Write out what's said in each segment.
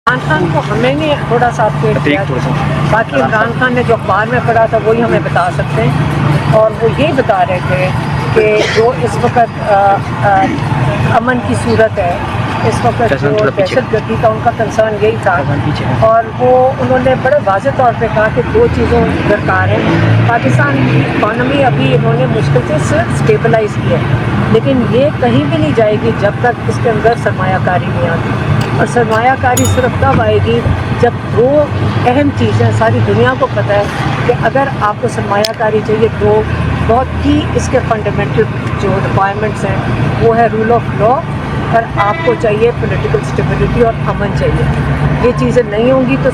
عمران خان کو ہمیں نے تھوڑا سا اپڈیٹ کیا، باقی عمران خان نے جو اخبار میں پڑھا تھا وہی ہمیں بتا سکتے ہیں، اور وہ یہی بتا رہے تھے کہ جو اس وقت امن کی صورت ہے، اس وقت جو دہشت گردی کا ان کا کنسرن یہی تھا، اور وہ انہوں نے بڑے واضح طور پہ کہا کہ دو چیزوں درکار ہیں۔ پاکستان کی اکانومی ابھی انہوں نے مشکل سے صرف اسٹیبلائز کی ہے، لیکن یہ کہیں بھی نہیں جائے گی جب تک اس کے اندر سرمایہ کاری نہیں آتی، اور سرمایہ کاری صرف تب آئے گی جب دو اہم چیزیں ساری دنیا کو پتہ ہے کہ اگر آپ کو سرمایہ کاری چاہیے، دو بہت ہی اس کے فنڈامنٹل جو ریکوائرمنٹس ہیں وہ ہے رول آف لا، اور آپ کو چاہیے پولیٹیکل اسٹیبلٹی اور امن چاہیے۔ یہ چیزیں نہیں ہوں گی تو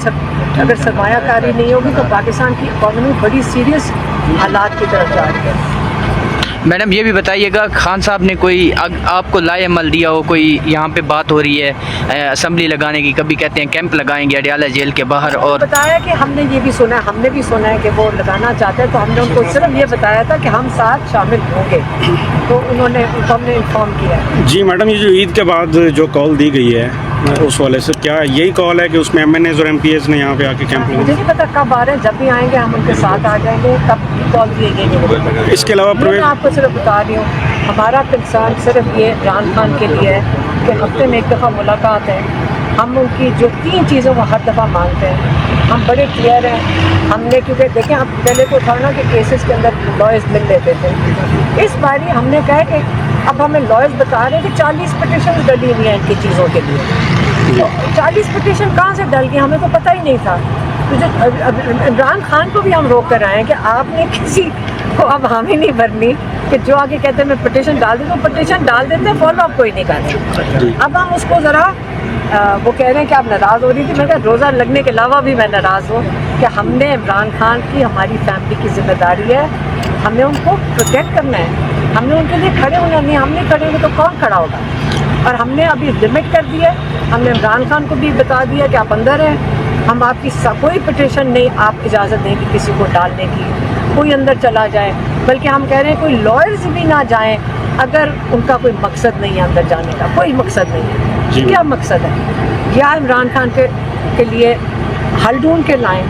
اگر سرمایہ کاری نہیں ہوگی تو پاکستان کی اکانومی بڑی سیریس حالات کی طرف جا رہی ہے۔ میڈم یہ بھی بتائیے گا، خان صاحب نے کوئی آپ کو لائے عمل دیا ہو؟ کوئی یہاں پہ بات ہو رہی ہے اسمبلی لگانے کی، کبھی کہتے ہیں کیمپ لگائیں گے اڈیالہ جیل کے باہر، اور بتایا کہ ہم نے یہ بھی سنا ہے، ہم نے بھی سنا ہے کہ وہ لگانا چاہتے ہیں، تو ہم نے ان کو صرف یہ بتایا تھا کہ ہم ساتھ شامل ہوں گے، تو انہوں نے ہم نے انفارم کیا ہے۔ جی میڈم، یہ جو عید کے بعد جو کال دی گئی ہے اس والے سے، کیا یہی کال ہے کہ اس میں ایم این ایز اور ایم پی ایز نے یہاں پہ آ کے کیمپ مجھے نہیں پتا کب آ رہے ہیں، جب بھی آئیں گے ہم ان کے ساتھ آ جائیں گے، تب کی کال دیے گئے۔ اس کے علاوہ میں آپ کو صرف بتا رہی ہوں، ہمارا کنسرن صرف یہ عمران خان کے لیے ہے کہ ہفتے میں ایک دفعہ ملاقات ہے، ہم ان کی جو 3 چیزیں وہ ہر دفعہ مانگتے ہیں، ہم بڑے کلیئر ہیں۔ ہم نے کیونکہ دیکھیں اب پہلے تو تھا نا کہ کیسز کے اندر لائرز مل لیتے تھے، اس باری ہم نے کہا کہ اب ہمیں لائرز بتا رہے ہیں کہ 40 پٹیشن ڈلی ہوئی ہیں ان کی چیزوں کے لیے، تو 40 پٹیشن کہاں سے ڈل گئی ہمیں تو پتہ ہی نہیں تھا۔ تو جو عمران خان کو بھی ہم روک کر آئے ہیں کہ آپ نے کسی کو اب حامی نہیں بھرنی کہ جو آگے کہتے ہیں میں پٹیشن ڈال دیتا ہوں، پٹیشن ڈال دیتے ہیں، فالو اپ کوئی نہیں کرتے۔ اب ہم اس کو ذرا وہ کہہ رہے ہیں کہ آپ ناراض ہو رہی تھی، میں کہا روزہ لگنے کے علاوہ بھی میں ناراض ہوں کہ ہم نے عمران خان کی ہماری فیملی کی ذمہ داری ہے، ہم نے ان کو پروٹیکٹ کرنا ہے، ہم نے ان کے لیے کھڑے ہونا نہیں، ہم نہیں کھڑے ہوئے تو کون کھڑا ہوگا؟ اور ہم نے ابھی لمٹ کر دی ہے، ہم نے عمران خان کو بھی بتا دیا کہ آپ اندر ہیں، ہم آپ کی کوئی پٹیشن نہیں آپ اجازت دیں گے کسی کو ڈالنے کی، کوئی اندر چلا جائے، بلکہ ہم کہہ رہے ہیں کوئی لائرز بھی نہ جائیں اگر ان کا کوئی مقصد نہیں ہے اندر جانے کا، کوئی مقصد نہیں ہے۔ کیا مقصد ہے؟ یا عمران خان کے لیے حل ڈھونڈ کے لائیں،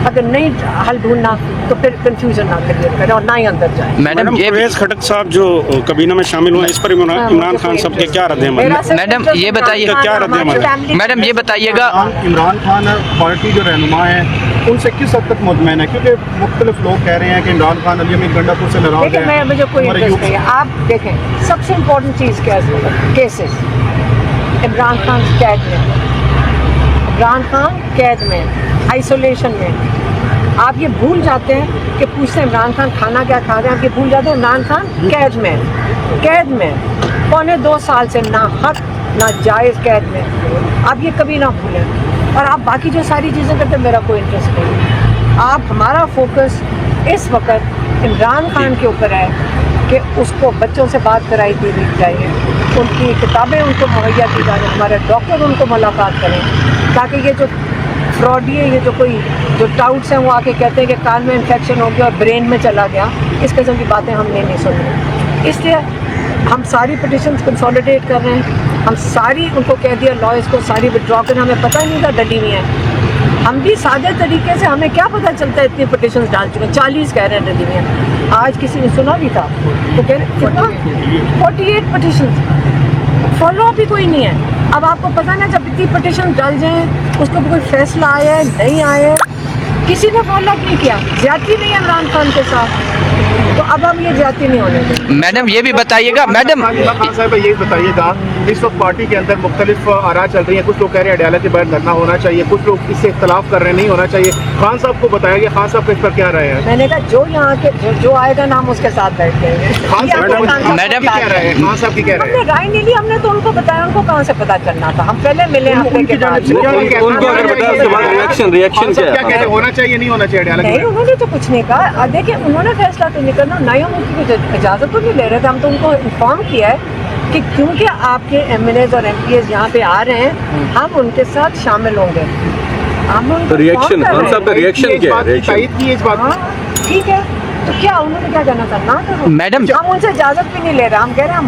اگر نہیں حل ڈھونڈنا تو پھر کنفیوژن نہ کریٹ کریں اور نہ ہی اندر جائیں۔ میڈم پرویز خٹک صاحب جو کابینہ میں شامل ہوئے، اس پر عمران خان صاحب کے کیا رد عمل؟ میڈم یہ بتائیے، کیا رد عمل ہے؟ میڈم یہ بتائیے گا، عمران خان پارٹی جو رہنما ہیں ان سے کس حد تک مطمئن ہے؟ کیونکہ مختلف لوگ کہہ رہے ہیں کہ عمران خان علی امین گنڈا پور سے ناراض دیکھیں ہیں۔ مجھے کوئی انٹرسٹ نہیں ہے، آپ دیکھیں سب سے امپورٹنٹ چیز کیا ہے، کیسز عمران خان قید میں، عمران خان قید میں، آئسولیشن میں، آپ یہ بھول جاتے ہیں کہ پوچھتے ہیں عمران خان کھانا کیا کھا رہے ہیں، آپ یہ بھول جاتے ہیں عمران خان قید میں 2.25 سال سے ناحق ناجائز قید میں، آپ یہ کبھی نہ بھولیں، اور آپ باقی جو ساری چیزیں کرتے ہیں میرا کوئی انٹرسٹ نہیں۔ آپ ہمارا فوکس اس وقت عمران خان کے اوپر ہے کہ اس کو بچوں سے بات کرائی دی جائے، ان کی کتابیں ان کو مہیا کی جائیں، ہمارے ڈاکٹر ان کو ملاقات کریں، تاکہ یہ جو فراڈی ہے، یہ جو کوئی جو ٹاؤٹس ہیں وہ آ کے کہتے ہیں کہ کان میں انفیکشن ہو گیا اور برین میں چلا گیا، اس قسم کی باتیں ہم نے نہیں سنی۔ اس لیے ہم ساری پٹیشنز کنسالیڈیٹ کر رہے ہیں، ہم ساری ان کو کہہ دیا لائرز کو ساری وڈرا کریں، ہمیں پتہ نہیں تھا ڈلی ہوئی ہیں، ہم بھی سادہ طریقے سے ہمیں کیا پتہ چلتا ہے اتنی پٹیشنز ڈال چکے ہیں، 40 کہہ رہے ہیں ڈلی ہوئی ہیں، آج کسی نے سنا بھی تھا تو کہہ رہے کتنا 48 پٹیشنز، فالو اپ بھی کوئی نہیں ہے۔ اب آپ کو پتہ نا جب اتنی پٹیشن ڈل جائیں اس کو کوئی فیصلہ آیا ہے نہیں آیا ہے، کسی نے فالو اپ نہیں کیا، زیادتی نہیں ہے عمران خان کے ساتھ، تو اب ہم یہ زیادتی نہیں ہونے دیں۔ میڈم یہ بھی بتائیے گا، میڈم خان صاحب یہ بتائیے گا، اس وقت پارٹی کے اندر مختلف آراء چل رہی ہیں، کچھ لوگ کہہ رہے ہیں اڈیالہ کے باہر دھرنا ہونا چاہیے، کچھ لوگ اس سے اختلاف کر رہے ہیں نہیں ہونا چاہیے، خان صاحب کو بتایا گیا، خان صاحب اس پر کیا رائے ہے؟ میں نے کہا جو یہاں کے جو آئے گا نا ہم اس کے ساتھ بیٹھ جائیں گے۔ خان صاحب کی کیا ہم رائے نے ہے؟ رائے نہیں لی، ہم نے تو ان کو بتایا، ان کو کہاں سے پتہ چلنا تھا، ہم پہلے ملے ہفتے کے بعد۔ کیا کہتے ہیں ہونا چاہیے نہیں ہونا چاہیے اڈیالہ نہیں انہوں نے تو کچھ نہیں کہا، دیکھیں انہوں نے فیصلہ تو نہیں کرنا، نہ ہی ہم ان کی کچھ اجازت تو نہیں لے رہے تھے، ہم تو ان کو انفارم کیا ہے کہ کیونکہ آپ کے ایم این ایز اور ایم پی ایز یہاں پہ آ رہے ہیں ہم ان کے ساتھ شامل ہوں گے۔ ہم ان کو ریئیکشن خان صاحب کا ریئیکشن کیا ہے؟ تائید کی اس بات ہاں ٹھیک ہے، تو کیا انہوں نے کیا کہنا تھا، نہ کرو، میڈم ہم ان سے اجازت بھی نہیں لے رہے، ہم کہہ رہے ہیں ہم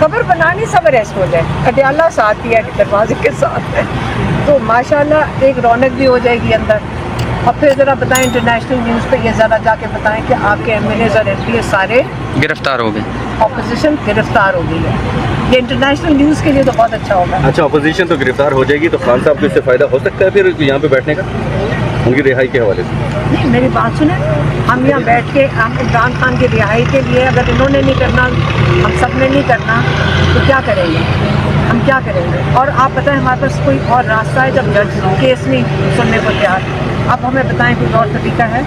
خبر بنانی سب اریسٹ ہو جائے, اڈیالہ ساتھ ہی ہے, دروازے کے ساتھ ہے, تو ماشاءاللہ ایک رونق بھی ہو جائے گی اندر. اور پھر ذرا بتائیں انٹرنیشنل نیوز پہ یہ ذرا جا کے بتائیں کہ آپ کے ایم ایل ایز اور ایم پی اے سارے گرفتار ہو گئے, اپوزیشن گرفتار ہو گئی ہے. یہ انٹرنیشنل نیوز کے لیے تو بہت اچھا ہوگا. اچھا, اپوزیشن تو گرفتار ہو جائے گی, تو خان صاحب کو اس سے فائدہ ہو سکتا ہے پھر یہاں پہ بیٹھنے کا, ان کی رہائی کے حوالے سے؟ نہیں, میری بات سنیں, ہم یہاں بیٹھ کے ہم عمران خان کی رہائی کے لیے, اگر انہوں نے نہیں کرنا, ہم سب نے نہیں کرنا, تو کیا کریں گے, ہم کیا کریں گے؟ اور آپ بتائیں ہمارے پاس کوئی اور راستہ ہے جب جج کیس نہیں سننے کو تیار؟ اب ہمیں بتائیں کوئی اور طریقہ ہے؟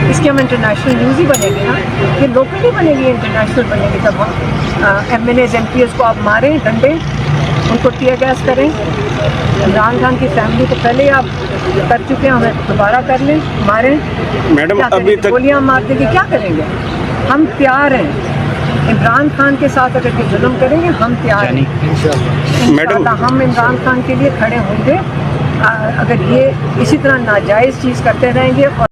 اس کی ہم انٹرنیشنل نیوز ہی بنے گی نا, یہ لوکل نہیں بنے گی, انٹرنیشنل بنے گی. جب ہم M L As M P S کو آپ ماریں ڈنڈے, ان کو ٹیئر گیس کریں, عمران خان کی فیملی کو پہلے ہی آپ کر چکے ہیں, ہمیں دوبارہ کر لیں, ماریں. میڈم کیا کریں ابھی گے؟ تک گولیاں مار دیں گے, کیا کریں گے؟ ہم تیار ہیں. عمران خان کے ساتھ اگر کوئی ظلم کریں گے ہم تیار ہیں. انشاءاللہ ہم عمران خان کے لیے کھڑے ہوں گے. اگر یہ اسی طرح ناجائز چیز کرتے رہیں گے اور